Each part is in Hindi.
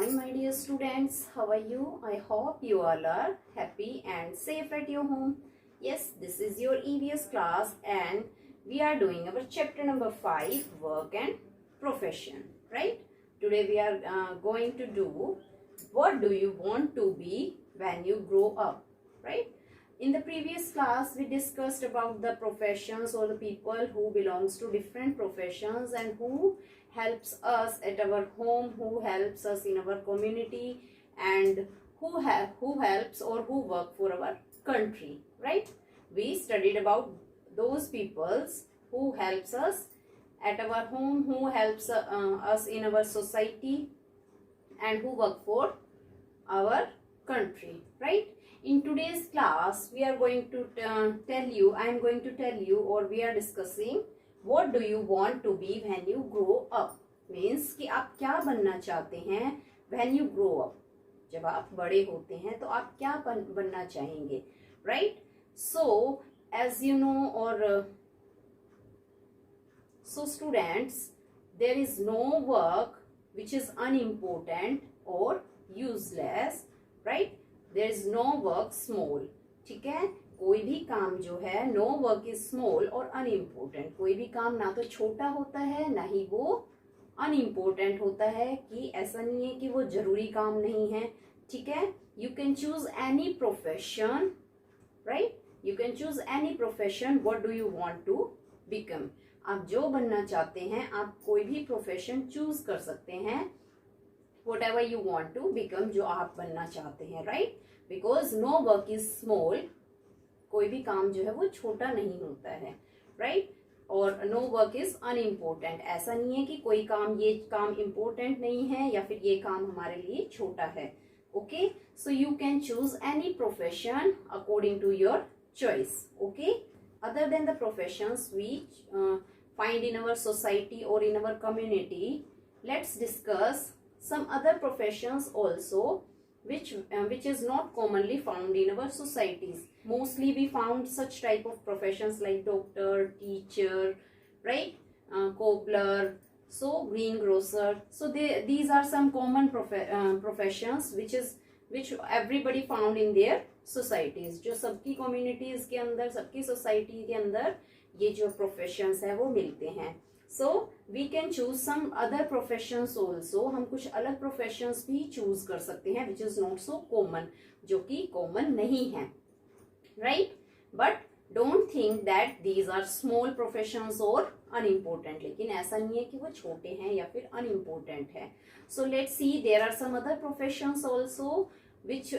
Hi my dear students, how are you? I hope you all are happy and safe at your home. Yes, this is your EVS class and we are doing our chapter number 5, work and profession, right? Today we are going to do what do you want to be when you grow up, right? In the previous class we discussed about the professions or the people who belongs to different professions and who helps us at our home, who helps us in our community, and who helps or who work for our country, right? We studied about those peoples who helps us at our home, who helps us in our society, and who work for our country, right? In today's class we are going to I am going to tell you, or we are discussing what do you want to be when you grow up. Means कि आप क्या बनना चाहते हैं when you grow up. जब आप बड़े होते हैं तो आप क्या बनना चाहेंगे, right? So as you know, or so students, there is no work which is unimportant or useless, right? There is no work small. ठीक है, कोई भी काम जो है, no work is small और unimportant. कोई भी काम ना तो छोटा होता है ना ही वो unimportant होता है, कि ऐसा नहीं है कि वो जरूरी काम नहीं है. ठीक है, you can choose any profession, right? You can choose any profession. What do you want to become? आप जो बनना चाहते हैं आप कोई भी प्रोफेशन चूज कर सकते हैं. Whatever you want to become, जो आप बनना चाहते हैं, right? Because no work is small. कोई भी काम जो है वो छोटा नहीं होता है, right? और no work is unimportant. ऐसा नहीं है कि कोई काम, ये काम important नहीं है या फिर ये काम हमारे लिए छोटा है. Okay, so you can choose any profession according to your choice. Okay, other than the professions we find in our society or in our community, let's discuss some other professions also which is not commonly found in our societies. Mostly we found such type of professions like doctor, teacher, right? Cobbler, so greengrocer. So these are some common professions which everybody found in their societies. जो सबकी communities के अंदर, सबकी society के अंदर ये जो professions है वो मिलते हैं. So we can choose some other professions also. हम कुछ अलग professions भी choose कर सकते हैं which is not so common, जो कि common नहीं है, right? But don't think that these are small professions or unimportant. लेकिन ऐसा नहीं है कि वो छोटे हैं या फिर unimportant है. So let's see, there are some other professions also which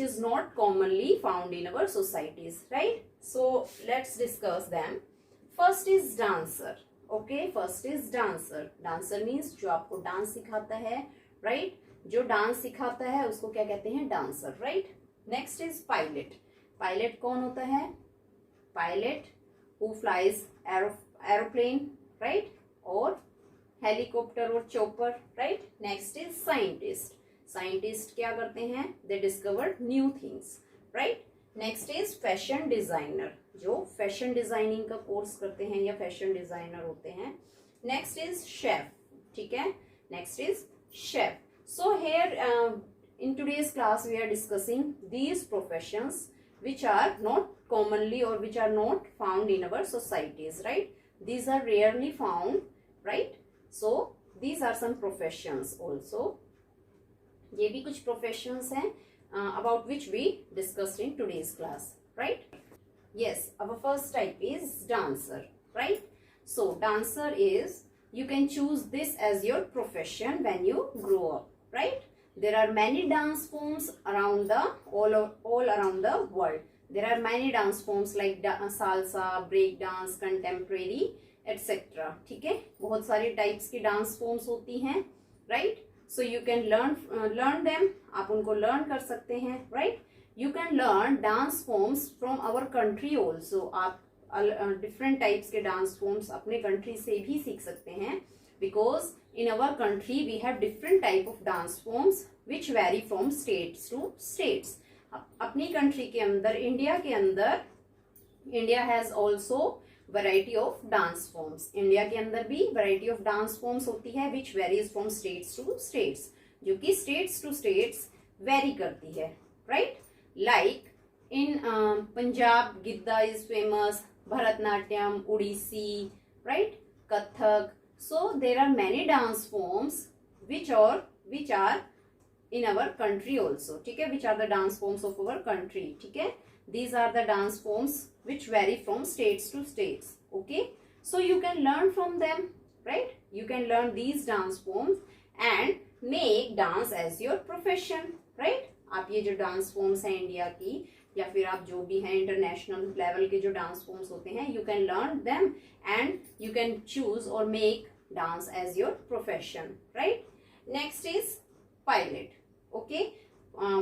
is not commonly found in our societies, right? So let's discuss them. First is dancer. Okay, first is dancer. Dancer means जो आपको डांस सिखाता है, right? जो डांस सिखाता है उसको क्या कहते हैं? Dancer, right? Next is pilot. Pilot कौन होता है? Pilot who flies aeroplane, right? और helicopter और chopper, right? Next is scientist. Scientist क्या करते हैं? They discovered new things, right? Next is fashion designer, जो फैशन डिजाइनिंग का कोर्स करते हैं या फैशन डिजाइनर होते हैं. Next is chef. ठीक है, next is chef. So here in today's class we are discussing these professions which are not commonly or which are not found in our societies, right? These are rarely found, right? So these are some professions also. ये भी कुछ professions हैं about which we discussed in today's class, right? Yes, our first type is dancer, right? So dancer is, you can choose this as your profession when you grow up, right? There are many dance forms around the all around the world. There are many dance forms like salsa, break dance, contemporary, etc. ठीक है, बहुत सारे types की dance forms होती हैं, right? So you can learn them. आप उनको learn कर सकते हैं, right? You can learn dance forms from our country also. आप different types के dance forms अपने country से भी सीख सकते हैं, because in our country we have different type of dance forms which vary from states to states. अपनी country के अंदर, इंडिया के अंदर, India has also variety of dance forms. India के अंदर भी वैरायटी ऑफ डांस फॉर्म्स होती है which varies from states to states. जो कि स्टेट्स टू स्टेट्स वेरी करती है, right. Like in Punjab Giddha is famous, Bharatanatyam, Odissi, right, Kathak. So there are many dance forms which are in our country also, ठीक है, which are the dance forms of our country, ठीक है. These are the dance forms which vary from states to states, okay. So you can learn from them, right. You can learn these dance forms and make dance as your profession, right. आप ये जो डांस फॉर्म्स हैं इंडिया की या फिर आप जो भी हैं इंटरनेशनल लेवल के जो डांस फॉर्म्स होते हैं, you can learn them and you can choose और make dance as your profession, right. Next is pilot, okay.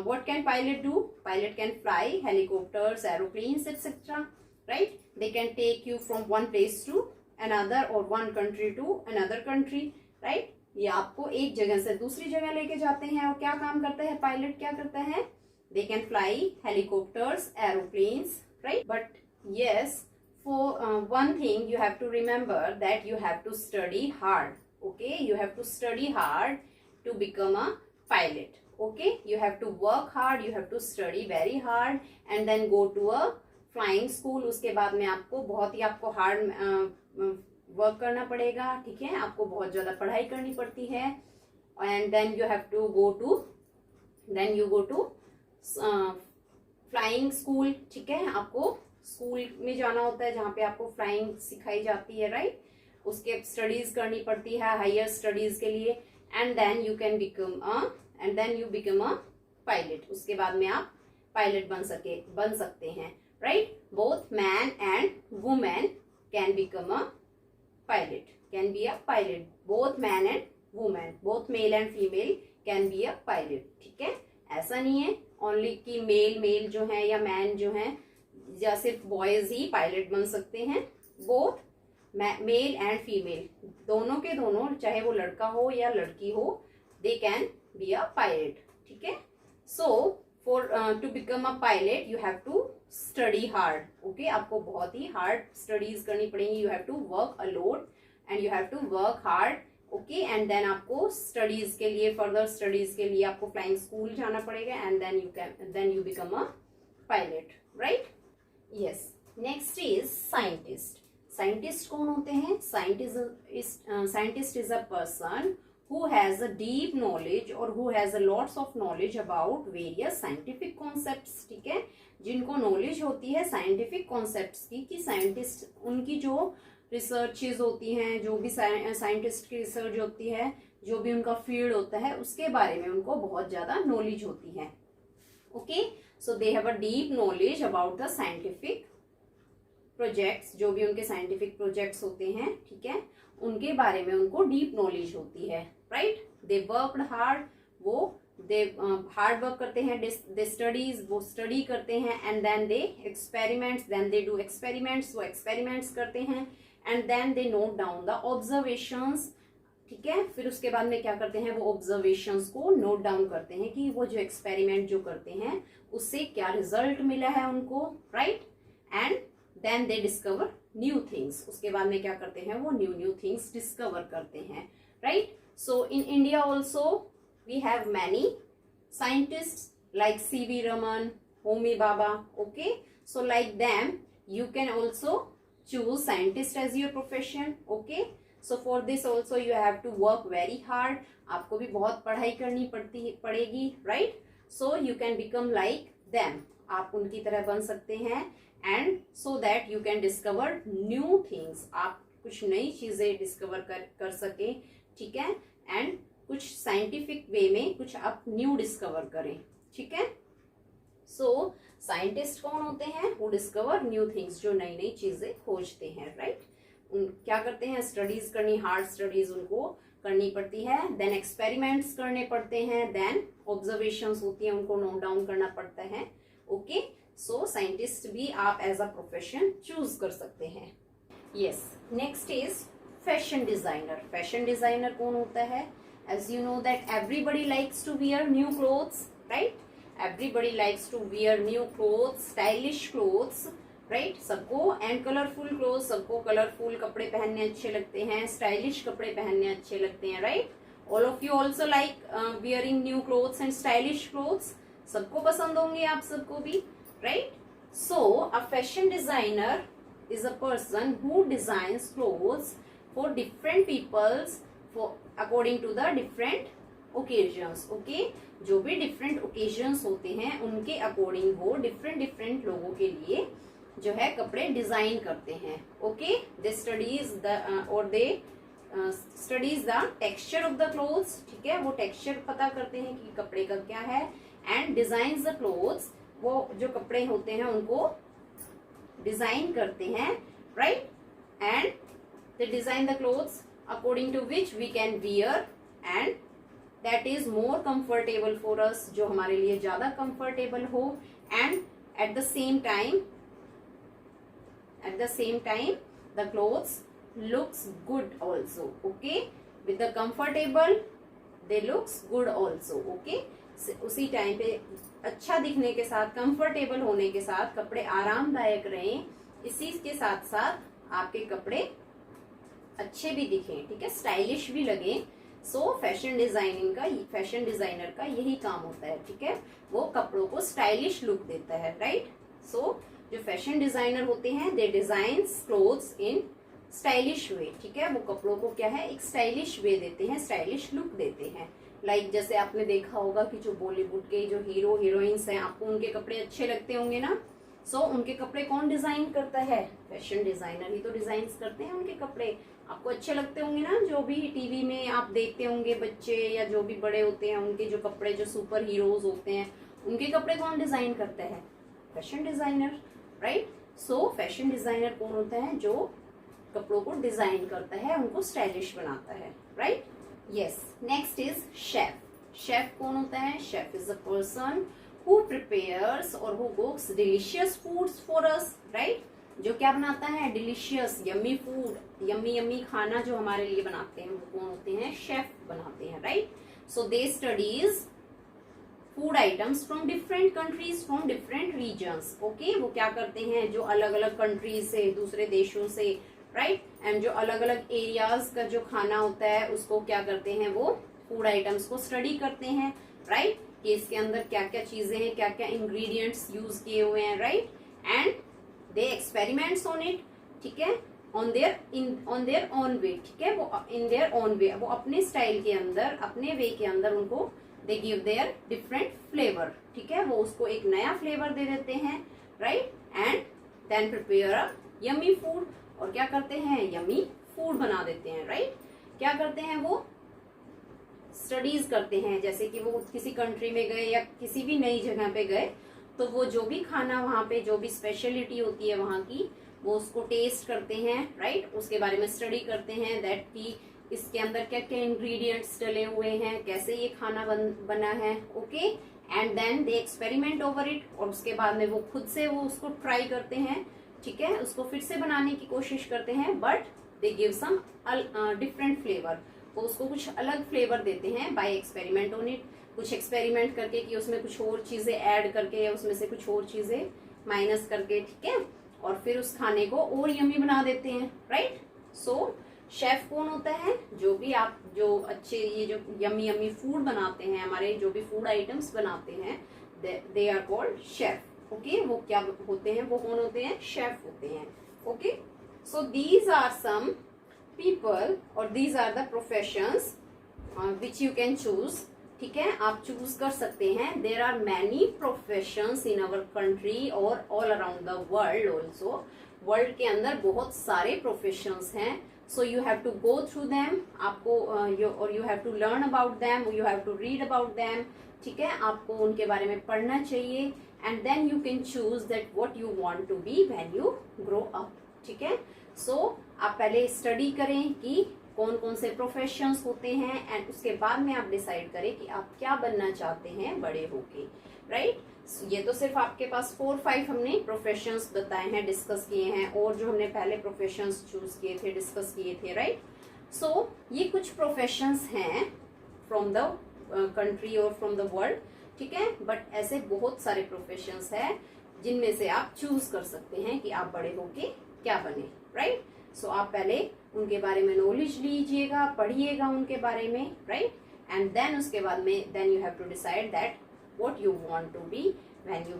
What can pilot do? Pilot can fly helicopters, aeroplanes, etc. Right? They can take you from one place to another or one country to another country. Right? ये आपको एक जगह से दूसरी जगह लेके जाते हैं. और क्या काम करते हैं पायलट, क्या करते हैं? They can fly helicopters, aeroplanes, right? But yes, for one thing you have to remember that you have to study hard. Okay, you have to study hard to become a pilot. Okay, you have to work hard, you have to study very hard and then go to a flying school. उसके बाद में आपको बहुत ही आपको hard वर्क करना पड़ेगा, ठीक है. आपको बहुत ज्यादा पढ़ाई करनी पड़ती है and then you have to go to flying school, ठीक है. आपको स्कूल में जाना होता है जहाँ पे आपको फ्लाइंग सिखाई जाती है, राइट. उसके स्टडीज करनी पड़ती है हायर स्टडीज के लिए and then you become a pilot. उसके बाद में आप पायलट बन सकते हैं, right. Both man and women can become a pilot, can be a pilot. Both man and women, both male and female can be a pilot, ठीक है. ऐसा नहीं है ओनली कि मेल जो है या मैन जो है या सिर्फ बॉयज ही पायलट बन सकते हैं. बोथ मेल एंड फीमेल, दोनों के दोनों, चाहे वो लड़का हो या लड़की हो, they can be a pilot, ठीक है. So for to become a pilot you have to study hard, okay. आपको बहुत ही हार्ड स्टडीज करनी पड़ेंगी. You have to work a lot and you have to work hard, okay. And then आपको स्टडीज के लिए, फर्दर स्टडीज के लिए आपको फ्लाइंग स्कूल जाना पड़ेगा and then you become a pilot, right. Yes. Next is scientist. Scientist कौन होते हैं? Scientist is a person who has a deep knowledge or who has a lots of knowledge about various scientific concepts, ठीक है. जिनको नॉलेज होती है साइंटिफिक कॉन्सेप्ट्स की, कि साइंटिस्ट उनकी जो रिसर्चेज होती हैं, जो भी साइंटिस्ट की रिसर्च होती है, जो भी उनका फील्ड होता है, उसके बारे में उनको बहुत ज्यादा नॉलेज होती है, okay. So they have a deep knowledge about the scientific projects, जो भी उनके साइंटिफिक प्रोजेक्ट्स होते हैं, ठीक है, उनके बारे में उनको डीप नॉलेज होती है, राइट. दे वर्कड हार्ड, वो दे हार्ड वर्क करते हैं. दे स्टडीज, वो स्टडी करते हैं and then they experiments, then they do experiments, वो एक्सपेरिमेंट्स करते हैं and then they note down the observations, ठीक है. फिर उसके बाद में क्या करते हैं, वो ऑब्जर्वेशंस को नोट डाउन करते हैं कि वो जो एक्सपेरिमेंट जो करते हैं उससे क्या रिजल्ट मिला है उनको, right. And then they discover new things. उसके बाद में क्या करते हैं, वो न्यू थिंग्स डिस्कवर करते हैं, right. So in India also we have many scientist like C.V. Raman, Homi Bhabha, okay. So like them you can also choose scientist as your profession, okay. So for this also you have to work very hard. आपको भी बहुत पढ़ाई करनी पड़ेगी, right. So you can become like them, आप उनकी तरह बन सकते हैं and so that you can discover new things. आप कुछ नई चीजें डिस्कवर कर सके, ठीक है. एंड कुछ साइंटिफिक वे में कुछ आप न्यू डिस्कवर करें, ठीक है. सो साइंटिस्ट कौन होते हैं? वो डिस्कवर न्यू थिंग्स, जो नई नई चीजें खोजते हैं, राइट. क्या करते हैं, स्टडीज करनी, हार्ड स्टडीज उनको करनी पड़ती है. देन एक्सपेरिमेंट्स करने पड़ते हैं, देन ऑब्जर्वेशंस होती है, उनको नोट डाउन करना पड़ता है, ओके. सो साइंटिस्ट भी आप एज अ प्रोफेशन चूज कर सकते हैं. Yes. Next is fashion designer. Fashion designer कौन होता है? As you know that everybody likes to wear new clothes, right. Everybody likes to wear new clothes, stylish clothes, right. सबको एंड कलरफुल क्लोथ्स, सबको कलरफुल कपड़े पहनने अच्छे लगते हैं, स्टाइलिश कपड़े पहनने अच्छे लगते हैं, right. All of you also like wearing new clothes and stylish clothes, सबको पसंद होंगे आप सबको भी, right? So a fashion designer is a person who designs clothes for different peoples for according to the different occasions. Okay, जो भी different occasions होते हैं उनके according वो different लोगों के लिए जो है कपड़े डिजाइन करते हैं. Okay, they studies the or they studies the texture of the clothes. ठीक है, वो texture पता करते हैं कि कपड़े का क्या है, and designs the clothes, वो जो कपड़े होते हैं उनको डिजाइन करते हैं, right? And they design the clothes according to which we can wear and that is more comfortable for us, जो हमारे लिए ज्यादा कंफर्टेबल हो, and at the same time the clothes looks good also. Okay, with the comfortable they looks good also. Okay, उसी टाइम पे अच्छा दिखने के साथ, कंफर्टेबल होने के साथ, कपड़े आरामदायक रहें, इसी के साथ साथ आपके कपड़े अच्छे भी दिखें, ठीक है, स्टाइलिश भी लगे. सो फैशन डिजाइनर का यही काम होता है, ठीक है, वो कपड़ों को स्टाइलिश लुक देता है, राइट? सो जो फैशन डिजाइनर होते हैं दे डिजाइन्स क्लोथ्स इन स्टाइलिश वे. ठीक है, वो कपड़ों को क्या है, एक स्टाइलिश वे देते हैं, स्टाइलिश लुक देते हैं. लाइक जैसे आपने देखा होगा कि जो बॉलीवुड के जो हीरो हीरोइंस हैं, आपको उनके कपड़े अच्छे लगते होंगे ना. सो उनके कपड़े कौन डिजाइन करता है? फैशन डिजाइनर ही तो डिजाइन करते हैं उनके कपड़े. आपको अच्छे लगते होंगे ना, जो भी टीवी में आप देखते होंगे बच्चे या जो भी बड़े होते हैं, उनके जो कपड़े, जो सुपर हीरोज होते हैं, उनके कपड़े कौन डिजाइन करता है? Fashion designer, right? सो फैशन डिजाइनर कौन होता है? जो कपड़ों को डिजाइन करता है, उनको स्टाइलिश बनाता है, right? Yes. Next is chef. Chef कौन होता है? Chef is a person who prepares or who cooks delicious foods for us, right? जो क्या बनाता है? Delicious, yummy food, yummy खाना जो हमारे लिए बनाते हैं, वो कौन होते हैं? Chef बनाते हैं, right? So they studies food items from different countries, from different regions. Okay, वो क्या करते हैं? जो अलग अलग कंट्रीज से, दूसरे देशों से, राइट? एंड जो अलग अलग एरियाज का जो खाना होता है उसको क्या करते हैं? वो फूड आइटम्स को स्टडी करते हैं, राइट? कि इसके अंदर क्या क्या चीजें हैं, क्या क्या इंग्रेडिएंट्स यूज किए हुए हैं, right? And they experiments on it, ठीक है, ऑन देयर ओन वे, ठीक है, वो इन देयर ओन वे, वो अपने स्टाइल के अंदर, अपने वे के अंदर उनको they give their different flavour, ठीक है, वो उसको एक नया फ्लेवर दे देते हैं, right? And then prepare a yummy food, और क्या करते हैं? यम्मी फूड बना देते हैं, राइट? क्या करते हैं? वो स्टडीज करते हैं, जैसे कि वो किसी कंट्री में गए या किसी भी नई जगह पे गए, तो वो जो भी खाना वहां पे, जो भी स्पेशलिटी होती है वहां की, वो उसको टेस्ट करते हैं, राइट? उसके बारे में स्टडी करते हैं, दैट कि इसके अंदर क्या क्या इंग्रेडिएंट्स डले हुए हैं, कैसे ये खाना बना है. Okay, and then they experiment over it, और उसके बाद में वो खुद से वो उसको ट्राई करते हैं, ठीक है, उसको फिर से बनाने की कोशिश करते हैं, but they give some different flavour, वो उसको कुछ अलग फ्लेवर देते हैं बाय एक्सपेरिमेंट ऑन इट, कुछ एक्सपेरिमेंट करके कि उसमें कुछ और चीजें ऐड करके या उसमें से कुछ और चीजें माइनस करके, ठीक है, और फिर उस खाने को और यम्मी बना देते हैं, राइट? सो शेफ कौन होता है? जो भी आप जो अच्छे ये जो यम्मी यम्मी फूड बनाते हैं, हमारे जो भी फूड आइटम्स बनाते हैं, they are called chef. Okay, वो क्या होते हैं? वो कौन होते हैं? शेफ होते हैं. Okay, so these are some people और these are the professions which you can choose. ठीक है, आप चूज कर सकते हैं. There are many professions in our country और all around the world also. World के अंदर बहुत सारे प्रोफेशंस हैं. So you have to go through them, आपको और you have to learn about them, you have to read about them. ठीक है, आपको उनके बारे में पढ़ना चाहिए, and then you can choose that what you want to be when you grow up. ठीक है, सो आप पहले स्टडी करें कि कौन कौन से प्रोफेशंस होते हैं, एंड उसके बाद में आप डिसाइड करें कि आप क्या बनना चाहते हैं बड़े होके, राइट? ये तो सिर्फ आपके पास 4-5 हमने प्रोफेशंस बताए हैं, डिस्कस किए हैं, और जो हमने पहले प्रोफेशंस चूज किए थे, डिस्कस किए थे, राइट? सो ये कुछ प्रोफेशंस हैं फ्रॉम द कंट्री और फ्रॉम द वर्ल्ड. ठीक है, बट ऐसे बहुत सारे प्रोफेशंस हैं जिनमें से आप चूज कर सकते हैं कि आप बड़े होके क्या बने, राइट। सो आप पहले उनके बारे में नॉलेज लीजिएगा, पढ़िएगा उनके बारे में, राइट, एंड देन उसके बाद में then you have to decide that what you want to be when you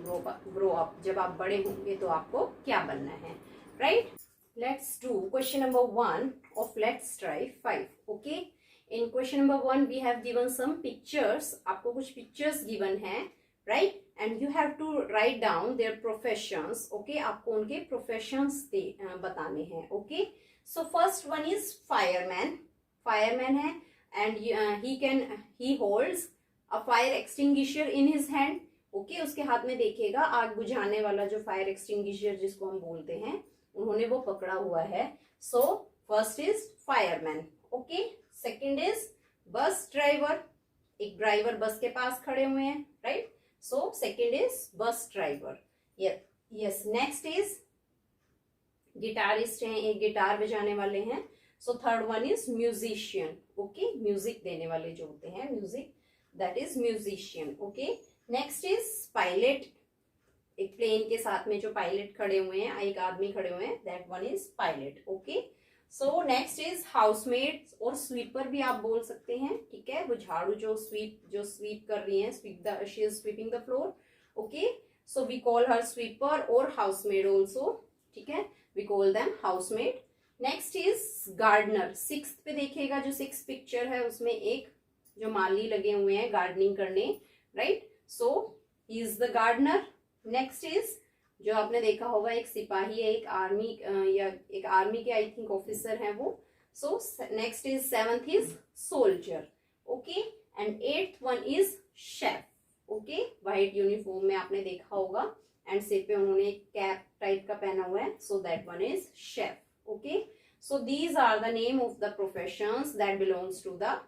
grow up. जब आप बड़े होंगे तो आपको क्या बनना है, right. Let's do question number 1 of let's try 5, okay. In question number 1 we have given some pictures, आपको कुछ पिक्चर्स गिवन है, right, and you have to write down their professions, okay. आपको उनके प्रोफेशंस बताने हैं, okay. So first one is fireman, fireman है and he holds a fire extinguisher in his hand, okay. उसके हाथ में देखिएगा आग बुझाने वाला जो फायर एक्सटिंग्विशर जिसको हम बोलते हैं, उन्होंने वो पकड़ा हुआ है। So first is fireman, okay. Second is bus driver, एक ड्राइवर बस के पास खड़े हुए हैं, right. So second is bus driver, yes. Next is guitarist हैं, एक गिटार बजाने वाले हैं। So third one is musician, okay. Music देने वाले जो होते हैं, music, that is musician, okay. Next is pilot, एक प्लेन के साथ में जो पायलट खड़े हुए हैं, एक आदमी खड़े हुए हैं, that one is pilot, okay. So next is housemaid और स्वीपर भी आप बोल सकते हैं, ठीक है। वो झाड़ू जो स्वीप कर रही है, she is sweeping the floor, okay. So we call her sweeper और हाउसमेड ऑल्सो, ठीक है, we call them housemaid. Next is gardener, 6th पे देखिएगा जो 6 पिक्चर है उसमें एक जो माली लगे हुए हैं गार्डनिंग करने, right. So he is the gardener. Next is जो आपने देखा होगा एक सिपाही है, एक आर्मी या एक आर्मी के आई थिंक ऑफिसर हैं वो। So next is 7th is soldier, okay, and 8th one is chef, okay. White uniform में आपने देखा होगा एंड सिर पे उन्होंने कैप टाइप का पहना हुआ है, so that one is chef, okay. So these are the name of the professions that belongs to the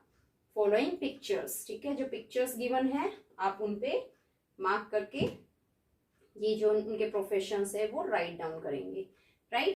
following pictures, ठीक है। जो पिक्चर्स गिवन है आप उन पे मार्क करके ये जो उनके प्रोफेशंस है वो राइट डाउन करेंगे, राइट।